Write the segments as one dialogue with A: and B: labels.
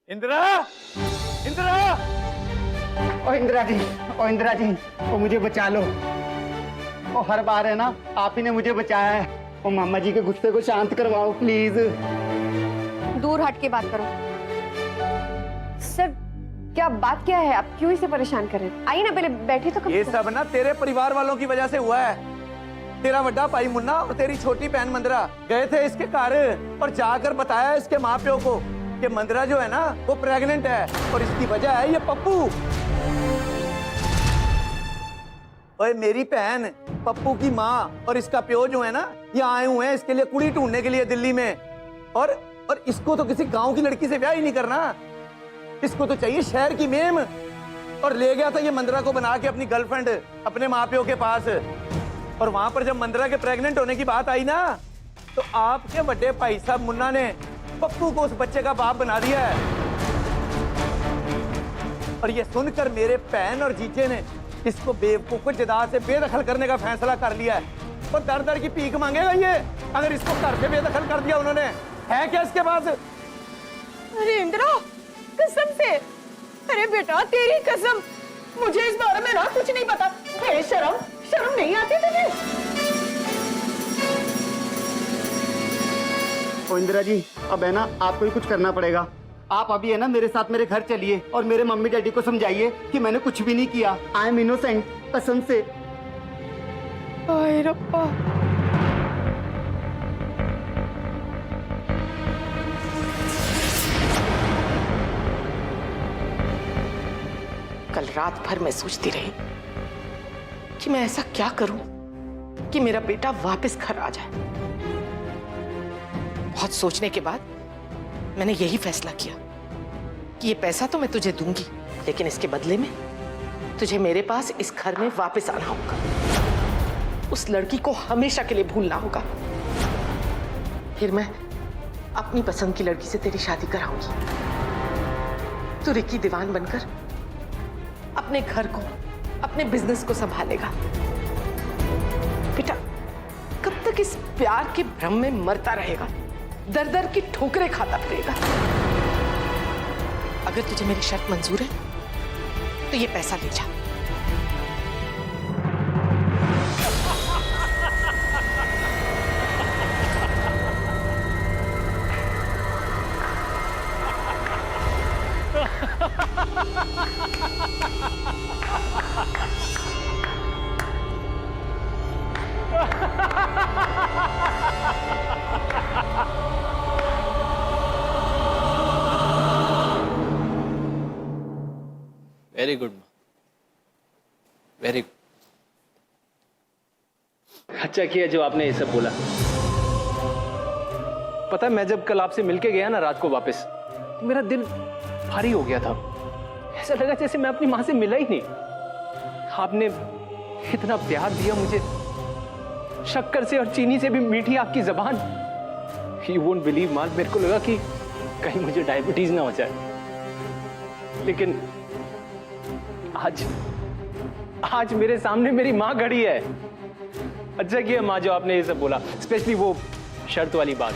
A: इंदिरा, इंदिरा,
B: ओ इंदिरा जी, ओ इंदिरा जी, ओ मुझे बचा लो। ओ हर बार है ना, आप ही ने मुझे बचाया है। ओ मामा जी के गुस्से को शांत करवाओ प्लीज।
C: दूर हट के बात करो। सर, क्या बात क्या है? आप क्यों इसे परेशान कर रहे हैं? आइए ना, पहले बैठिए तो।
A: ये सब ना तेरे परिवार वालों की वजह से हुआ है। तेरा बड़ा भाई मुन्ना और तेरी छोटी बहन मंदिरा गए थे इसके घर और जाकर बताया इसके माँ प्यो को कि मंदिरा जो है ना वो प्रेग्नेंट है और इसकी वजह है ये पप्पू। ओए मेरी बहन, पप्पू की माँ और इसका प्यो जो है ना यहाँ आए हुए हैं इसके लिए कुड़ी ढूंढने के लिए दिल्ली में। और इसको तो किसी गांव की लड़की से ब्याह ही नहीं करना, इसको तो चाहिए शहर की मेम। और ले गया था ये मंदिरा को बना के अपनी गर्लफ्रेंड अपने माँ प्यो के पास। और वहां पर जब मंदिरा के प्रेग्नेंट होने की बात आई ना तो आपके बड़े भाई साहब मुन्ना ने पप्पू को उस बच्चे का बाप बना दिया है। और ये सुनकर मेरे बहन और जीजे ने इसको बेवकूफ को जायदाद से बेदखल करने का फैसला कर लिया है। और दर दर की भीख मांगेगा ये अगर इसको घर से बेदखल कर दिया उन्होंने। है क्या इसके पास?
D: अरे इंदिरा, कसम से, अरे बेटा तेरी कसम, मुझे इस बारे में ना कुछ नहीं पता। शर्म नहीं आती तुझे?
B: ओ इंदिरा जी, अब है ना आपको ही कुछ करना पड़ेगा। आप अभी है ना मेरे साथ मेरे घर चलिए और मेरे मम्मी डैडी को समझाइए कि मैंने कुछ भी नहीं किया। आई एम इनोसेंट, कसम से।
D: हाय रब्बा। कल रात भर मैं सोचती रही कि मैं ऐसा क्या करूं कि मेरा बेटा वापस घर आ जाए। बहुत सोचने के बाद मैंने यही फैसला किया कि ये पैसा तो मैं तुझे दूंगी, लेकिन इसके बदले में तुझे मेरे पास इस घर में वापस आना होगा। उस लड़की को हमेशा के लिए भूलना होगा। फिर मैं अपनी पसंद की लड़की से तेरी शादी कराऊंगी। तू रिकी दीवान बनकर अपने घर को, अपने बिजनेस को संभालेगा। बेटा, कब तक इस प्यार के भ्रम में मरता रहेगा, दर दर की ठोकरें खाता फिरेगा? अगर तुझे मेरी शर्त मंजूर है तो ये पैसा ले जा।
E: Very good, very good. अच्छा किया जो आपने ये सब बोला। पता है, मैं जब कल आपसे मिलके गया ना रात को वापस, तो मेरा दिल भारी हो गया था। ऐसा लगा जैसे मैं अपनी मां से मिला ही नहीं। आपने इतना प्यार दिया मुझे, शक्कर से और चीनी से भी मीठी आपकी जबान। यू वोंट बिलीव मां, मेरे को लगा कि कहीं मुझे डायबिटीज ना हो जाए। लेकिन आज मेरे सामने मेरी माँ खड़ी है। अच्छा किया माँ जो आपने ये सब बोला, स्पेशली वो शर्त वाली बात।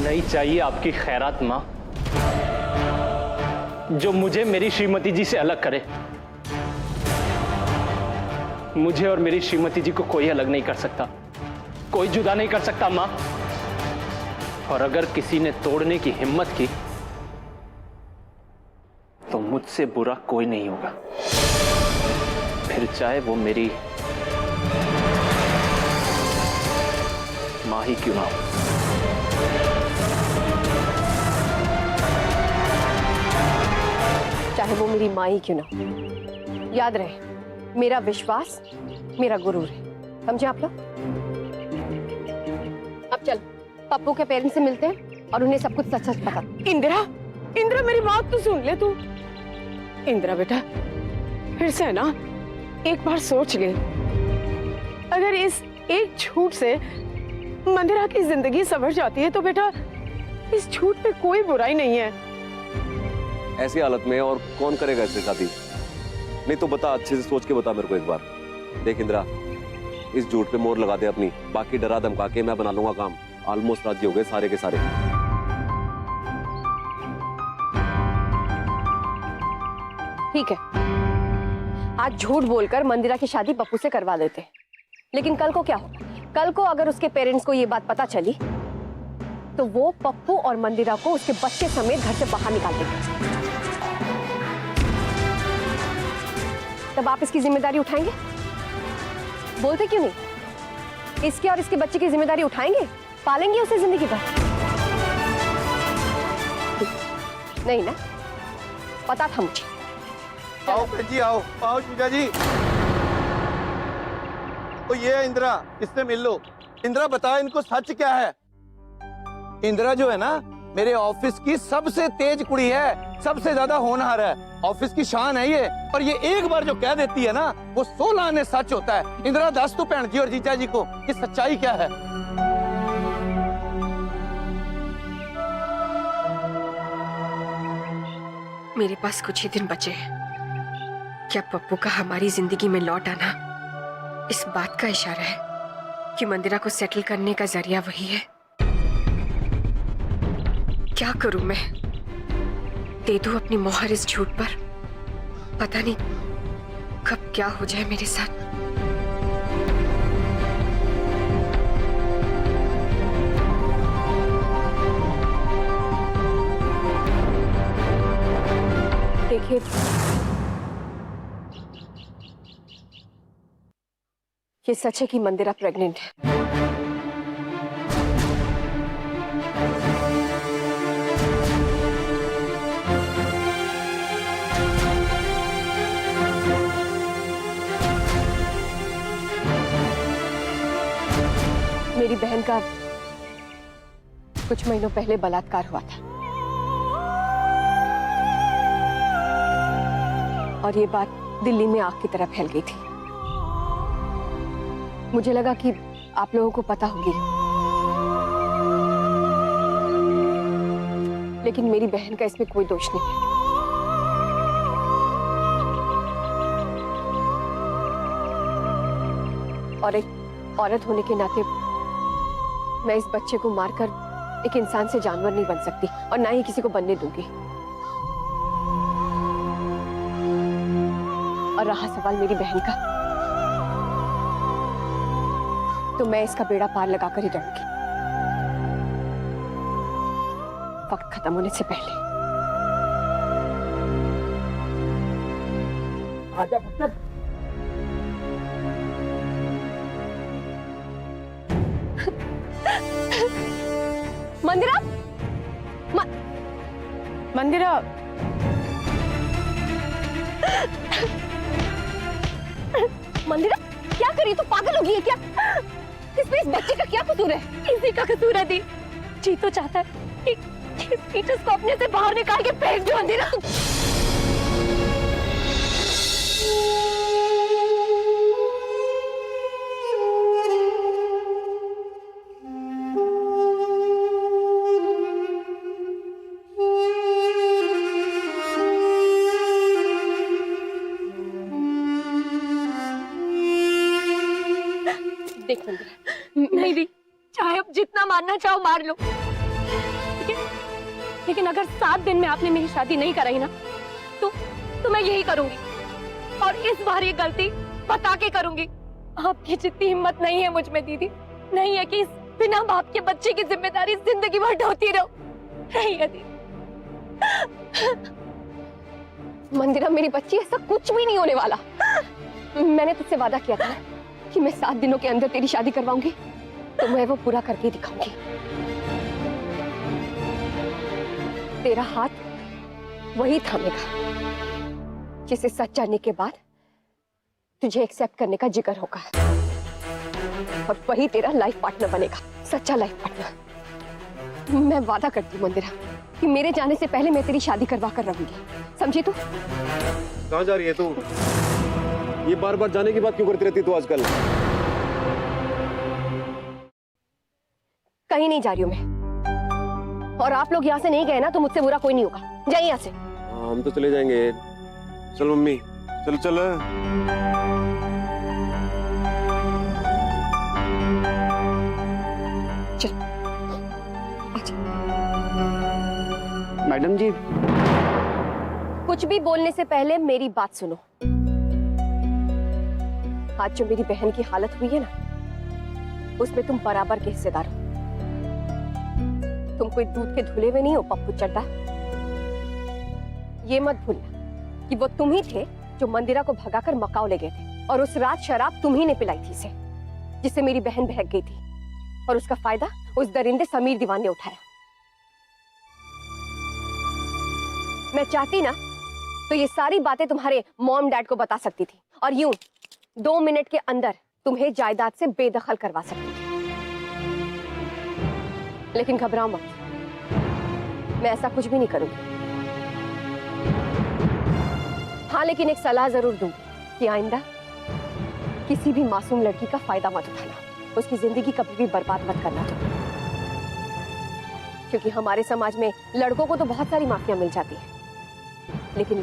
E: नहीं चाहिए आपकी खैरात माँ जो मुझे मेरी श्रीमती जी से अलग करे। मुझे और मेरी श्रीमती जी को कोई अलग नहीं कर सकता, कोई जुदा नहीं कर सकता माँ। और अगर किसी ने तोड़ने की हिम्मत की तो मुझसे बुरा कोई नहीं होगा, फिर चाहे वो मेरी माँ ही क्यों ना हो।
C: चाहे वो मेरी माँ ही क्यों ना हो। याद रहे, मेरा विश्वास मेरा गुरूर है, समझे आप लोग? अब चल पप्पू के पेरेंट्स से मिलते हैं और उन्हें सब कुछ सच सच बता।
D: इंदिरा, इंदिरा मेरी बात तो सुन ले तू।
C: इंदिरा बेटा, फिर से है ना, एक बार सोच ले, अगर इस एक झूठ से मंदिरा की जिंदगी संवर जाती है तो बेटा इस झूठ में कोई बुराई नहीं है।
F: ऐसी हालत में और कौन करेगा इससे शादी? नहीं तो बता, अच्छे से सोच के बता मेरे को एक बार। देख इंदिरा, इस झूठ पे मोहर लगा दे अपनी, बाकी डरा धमका के मैं बना लूंगा काम। ऑलमोस्ट राजी हो गए सारे के सारे।
C: ठीक है, आज झूठ बोलकर मंदिरा की शादी पप्पू से करवा देते हैं, लेकिन कल को क्या होगा? कल को अगर उसके पेरेंट्स को ये बात पता चली तो वो पप्पू और मंदिरा को उसके बच्चे समेत घर से बाहर निकाल देंगे। तब आप इसकी जिम्मेदारी उठाएंगे? बोलते क्यों नहीं? इसके और इसके बच्चे की जिम्मेदारी उठाएंगे, पालेंगे उसे जिंदगी भर? नहीं ना, पता था मुझे।
A: आओ जी, आओ आओ जीजा जी। तो ये है इंदिरा, इससे मिल लो। इंदिरा बता, इनको सच क्या है? इंदिरा जो है ना, मेरे ऑफिस की सबसे तेज कुड़ी है, सबसे ज्यादा होनहार है, ऑफिस की शान है ये। और ये एक बार जो कह देती है ना, वो 16 आने सच होता है। इंदिरा दस तू भैन जी और जीजा जी को कि सच्चाई क्या है?
C: मेरे पास कुछ ही दिन बचे हैं। क्या पप्पू का हमारी जिंदगी में लौट आना इस बात का इशारा है कि मंदिरा को सेटल करने का जरिया वही है? क्या करूं मैं? दे दूं अपनी मोहर इस झूठ पर? पता नहीं कब क्या हो जाए मेरे साथ। देखिए, ये सच है कि मंदिरा प्रेग्नेंट है। मेरी बहन का कुछ महीनों पहले बलात्कार हुआ था और ये बात दिल्ली में आग की तरह फैल गई थी। मुझे लगा कि आप लोगों को पता होगी, लेकिन मेरी बहन का इसमें कोई दोष नहीं है। और एक औरत होने के नाते मैं इस बच्चे को मारकर एक इंसान से जानवर नहीं बन सकती और ना ही किसी को बनने दूंगी। और रहा सवाल मेरी बहन का, तो मैं इसका बेड़ा पार लगाकर ही रहूंगी, वक्त खत्म होने से पहले।
B: आजा पुत्र।
C: मंदिरा, मंदिरा, मंदिरा क्या करी? तू पागल हो गई है क्या? इसमें इस बच्चे का क्या कसूर है? इसी का कसूर है दी। जी तो चाहता है कि इस फीटस को अपने से बाहर निकाल के फेंक दो। मंदिरा, देख मंदिरा, नहीं दी, चाहे अब जितना मारना चाहो मार लो, लेकिन अगर 7 दिन में आपने मेरी शादी नहीं कराई ना तो मैं यही करूंगी। और इस बार ये गलती बता के करूंगी। आपकी जितनी हिम्मत नहीं है मुझ में दीदी, नहीं है कि इस बिना बाप के बच्चे की जिम्मेदारी जिंदगी भर ढोती रहो। नहीं है दीदी। मंदिरा, मेरी बच्ची, ऐसा कुछ भी नहीं होने वाला। मैंने तुझसे वादा किया था कि मैं 7 दिनों के अंदर तेरी शादी करवाऊंगी, तो मैं वो पूरा करके दिखाऊंगी। तेरा हाथ वही थामेगा जिसे सच जानने के बाद तुझे एक्सेप्ट करने का जिगर होगा, और वही तेरा लाइफ पार्टनर बनेगा, सच्चा लाइफ पार्टनर। मैं वादा करती हूँ मंदिरा कि मेरे जाने से पहले मैं तेरी शादी करवा कर रहूंगी। समझी तू?
F: कहाँ जा रही है तू? ये बार बार जाने की बात क्यों करती रहती तू आजकल?
C: कहीं नहीं जा रही हूँ मैं। और आप लोग यहाँ से नहीं गए ना तो मुझसे बुरा कोई नहीं होगा। जाइए यहाँ से।
F: हम तो चले जाएंगे। चल मम्मी, चल चल।
C: चल अच्छा।
B: मैडम जी,
C: कुछ भी बोलने से पहले मेरी बात सुनो। आज जो मेरी बहन की हालत हुई है ना, उसमें तुम बराबर के हिस्सेदार हो। तुम कोई दूध के धुले हुए नहीं हो पप्पू चड्डा। ये मत भूलना कि वो तुम ही थे जो मंदिरा को भगाकर मकाऊ ले गए थे, और उस रात शराब तुम ही ने पिलाई थी इसे, जिससे मेरी बहन बहक गई थी, और उसका फायदा उस दरिंदे समीर दीवान ने उठाया। मैं चाहती ना तो ये सारी बातें तुम्हारे मॉम डैड को बता सकती थी, और यूं 2 मिनट के अंदर तुम्हें जायदाद से बेदखल करवा सकती थी। लेकिन घबराओ मत, मैं ऐसा कुछ भी नहीं करूंगी। हाँ, लेकिन एक सलाह जरूर दूंगी कि आइंदा किसी भी मासूम लड़की का फायदा मत उठाना, उसकी जिंदगी कभी भी बर्बाद मत करना तुम। क्योंकि हमारे समाज में लड़कों को तो बहुत सारी माफियां मिल जाती है, लेकिन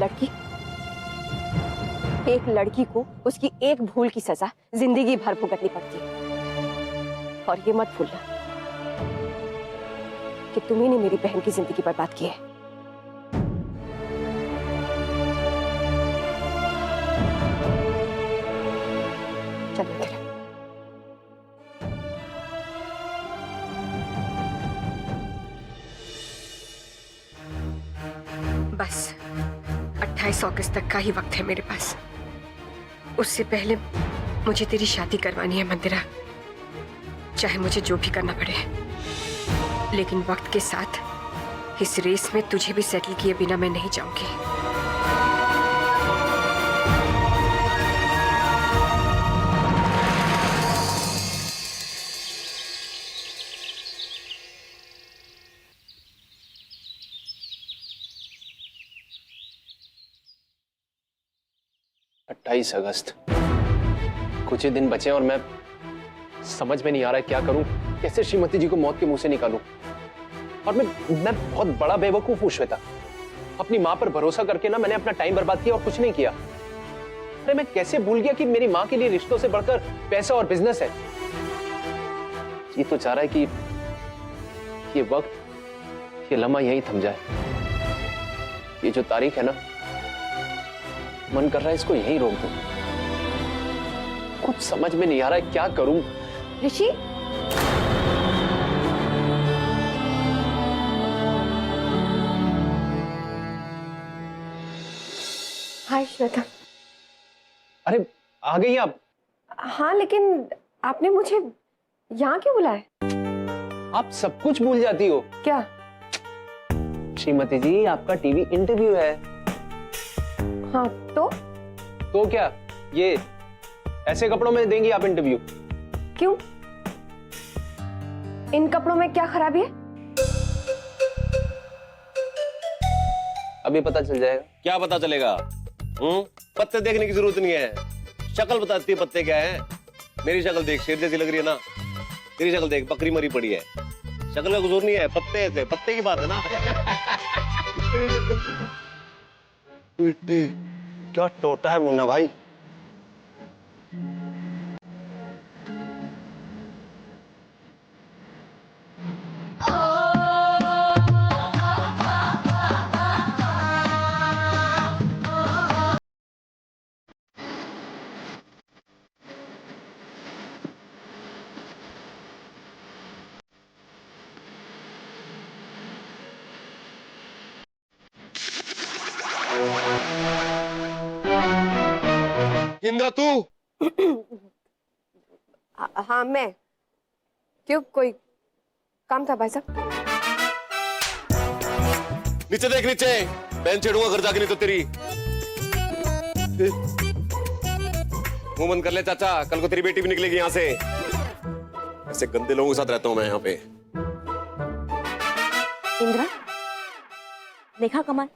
C: एक लड़की को उसकी एक भूल की सजा जिंदगी भर भुगतनी पड़ती है। और ये मत भूलना कि तुम्ही ने मेरी बहन की जिंदगी बर्बाद की है। चलो मेरा। बस 28 अगस्त तक का ही वक्त है मेरे पास। उससे पहले मुझे तेरी शादी करवानी है मंदिरा, चाहे मुझे जो भी करना पड़े। लेकिन वक्त के साथ इस रेस में तुझे भी सेटल किए बिना मैं नहीं जाऊंगी।
E: अगस्त, कुछ ही दिन बचे और मैं समझ में नहीं आ रहा है क्या करूं, कैसे श्रीमती जी को मौत के मुंह से निकालूं। और मैं बहुत बड़ा बेवकूफ हूं श्वेता। अपनी मां पर भरोसा करके ना मैंने अपना टाइम बर्बाद किया और कुछ नहीं किया। अरे मैं कैसे भूल गया कि मेरी मां के लिए रिश्तों से बढ़कर पैसा और बिजनेस है। ये तो चाह रहा है कि ये वक्त, ये लम्हा यहीं थम जाए। ये जो तारीख है ना, मन कर रहा है इसको यहीं रोक दूं। कुछ समझ में नहीं आ रहा है क्या करूं।
C: ऋषि, हाय श्वेता।
E: अरे आ गई आप?
C: हाँ, लेकिन आपने मुझे यहाँ क्यों बुलाया?
E: आप सब कुछ भूल जाती हो
C: क्या?
E: श्रीमती जी, आपका टीवी इंटरव्यू है।
C: हाँ तो
E: क्या ये ऐसे कपड़ों में देंगी आप इंटरव्यू?
C: क्यों? इन कपड़ों में क्या खराबी है?
E: अभी पता चल जाएगा।
F: क्या पता चलेगा? पत्ते देखने की जरूरत नहीं है, शक्ल बताती है पत्ते क्या है। मेरी शक्ल देख, शेर जैसी लग रही है ना। तेरी शक्ल देख, बकरी मरी पड़ी है। शक्ल का कसूर नहीं है, पत्ते की बात है ना।
B: क्या टोटा है मुन्ना भाई।
F: इंद्रा तू?
C: हाँ मैं। क्यों, कोई काम था भाई साहब?
F: नीचे देख, नीचे। बहन छेड़ूंगा घर जाके नहीं तो तेरी। मुंह बंद कर ले चाचा, कल को तेरी बेटी भी निकलेगी यहाँ से। ऐसे गंदे लोगों के साथ रहता हूं मैं यहाँ पे।
G: इंद्रा, देखा कमाल,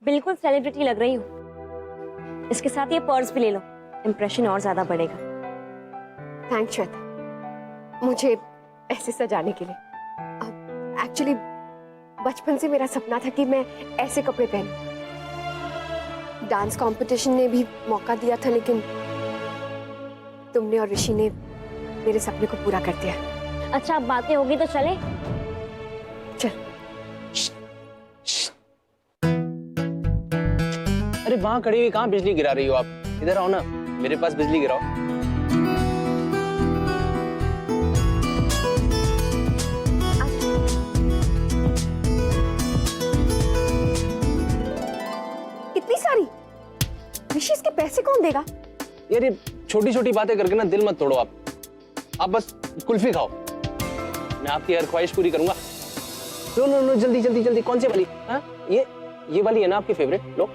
G: बिल्कुल सेलिब्रिटी लग रही हूँ। इसके साथ ये पर्स भी ले लो, इम्प्रेशन और ज्यादा बढ़ेगा।
C: थैंक्स श्वेता, मुझे ऐसे सजाने के लिए। एक्चुअली बचपन से मेरा सपना था कि मैं ऐसे कपड़े पहनूं। डांस कंपटीशन ने भी मौका दिया था, लेकिन तुमने और ऋषि ने मेरे सपने को पूरा कर दिया।
G: अच्छा, अब बातें होगी तो चले।
C: चल।
E: अरे वहां खड़ी हुई कहाँ बिजली गिरा रही हो आप? इधर आओ ना, मेरे पास बिजली गिराओ।
C: कितनी सारी? ऋषि, इसके पैसे कौन देगा?
E: यार ये छोटी छोटी बातें करके ना दिल मत तोड़ो आप बस कुल्फी खाओ, मैं आपकी हर ख्वाहिश पूरी करूंगा। लो लो लो, जल्दी जल्दी जल्दी। कौन सी वाली? हाँ, ये वाली है ना आपकी फेवरेट? लो।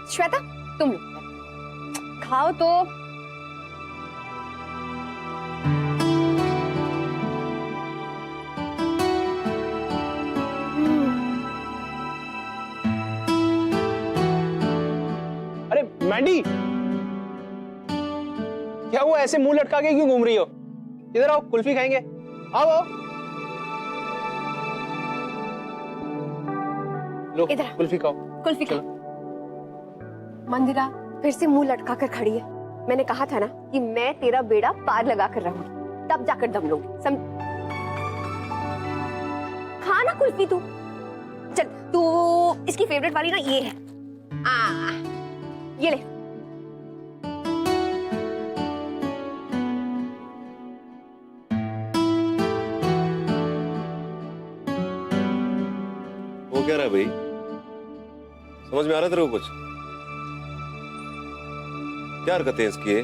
C: श्वेता, तुम लो, खाओ तो।
E: अरे मैंडी, क्या हुआ? ऐसे मुंह लटका के क्यों घूम रही हो? इधर आओ, कुल्फी खाएंगे। आओ आओ, लो
C: इधर
E: कुल्फी खाओ।
C: कुल्फी खा। मंदिरा फिर से मुंह लटका कर खड़ी है। मैंने कहा था ना कि मैं तेरा बेड़ा पार लगा कर रहूंगी, तब जाकर दम लूंगी। खा ना कुल्फी तू। चल, तू इसकी फेवरेट वाली ना ये है। ये ले।
F: वो क्या रहा है भाई? समझ में आ रहा है तेरे को कुछ? क्या हरकतें हैं इसकी?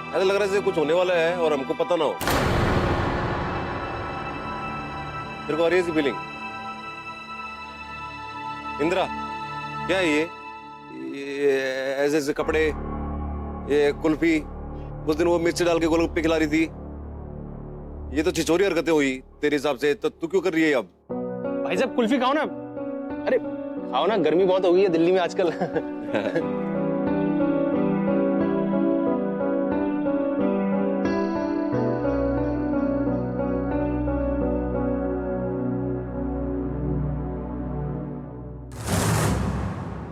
F: ऐसा लग रहा है जैसे कुछ होने वाला है और हमको पता ना हो। तेरे को आ रही है ऐसी फीलिंग? इंदिरा, क्या है ये ऐसे ऐसे कपड़े, ये कुल्फी, उस दिन वो मिर्च डाल के गोलगप्पे खिला रही थी, ये तो छिछोरी हरकतें हुई तेरे हिसाब से। तो तू क्यों कर रही है अब?
E: भाई साहब कुल्फी खाओ ना। अरे खाओ ना, गर्मी बहुत हो गई है दिल्ली में आजकल।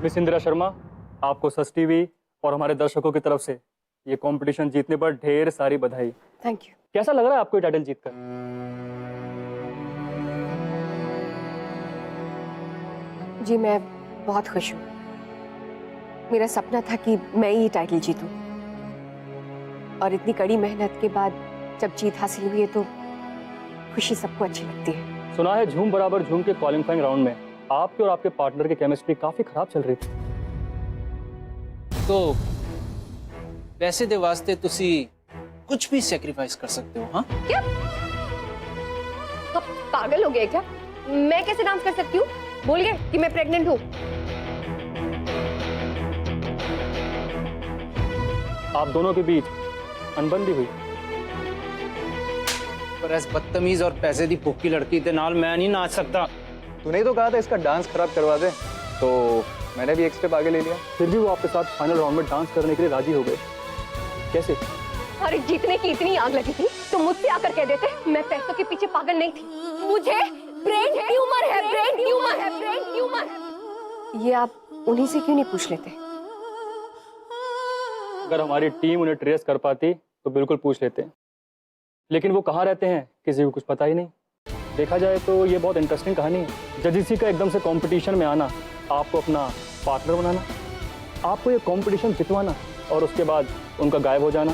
H: मिस इंदिरा शर्मा, आपको सस टीवी और हमारे दर्शकों की तरफ से ये कंपटीशन जीतने पर ढेर सारी बधाई।
C: Thank you.
H: कैसा लग रहा है आपको ये टाइटल जीतकर?
C: जी मैं बहुत खुश हूँ। मेरा सपना था कि मैं ये टाइटल जीतूं, और इतनी कड़ी मेहनत के बाद जब जीत हासिल हुई है तो खुशी सबको अच्छी लगती है।
H: सुना है झूम बराबर झूम के क्वालिफाइंग राउंड में आपके और आपके पार्टनर की केमिस्ट्री काफी खराब चल रही थी।
E: तो पैसे दे वास्ते तुसी कुछ भी सैक्रिफाइस कर सकते हो। हाँ,
C: क्या तो पागल हो गए क्या? मैं कैसे डांस कर सकती हूँ? बोल गए कि मैं प्रेग्नेंट हूँ।
H: आप दोनों के बीच अनबन भी हुई।
E: पर ऐसे बदतमीज और पैसे दी भूखी लड़की के नाल मैं नहीं नाच सकता।
I: तूने तो कहा था इसका डांस खराब करवा दे, तो मैंने भी एक स्टेप आगे ले लिया।
H: फिर भी वो आपके साथ फाइनल राउंड में डांस करने के लिए राजी हो गए, कैसे?
C: अरे जीतने की इतनी आग लगी थी तो मुझसे आकर कह देते मैं पैसों के पीछे पागल नहीं थी। मुझे ब्रेन ट्यूमर है, ब्रेन ट्यूमर है, ब्रेन ट्यूमर है। ये आप उन्हीं से क्यों नहीं पूछ लेते?
H: अगर हमारी टीम उन्हें ट्रेस कर पाती तो बिल्कुल पूछ लेते, लेकिन वो कहाँ रहते हैं किसी को कुछ पता ही नहीं। देखा जाए तो ये बहुत इंटरेस्टिंग कहानी है। जजिसी का एकदम से कंपटीशन में आना, आपको अपना पार्टनर बनाना, आपको ये कंपटीशन जितवाना और उसके बाद उनका गायब हो जाना।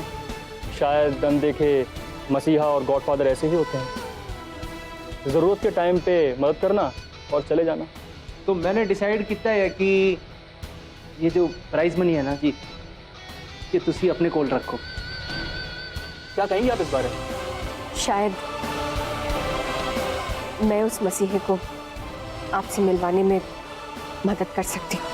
H: शायद अनदेखे मसीहा और गॉडफादर ऐसे ही होते हैं, ज़रूरत के टाइम पे मदद करना और चले जाना।
E: तो मैंने डिसाइड किया है कि ये जो प्राइज मनी है ना जी, ये तुसी अपने कोल रखो।
H: क्या कहेंगे आप इस बारे में?
C: शायद मैं उस मसीहे को आपसे मिलवाने में मदद कर सकती हूँ।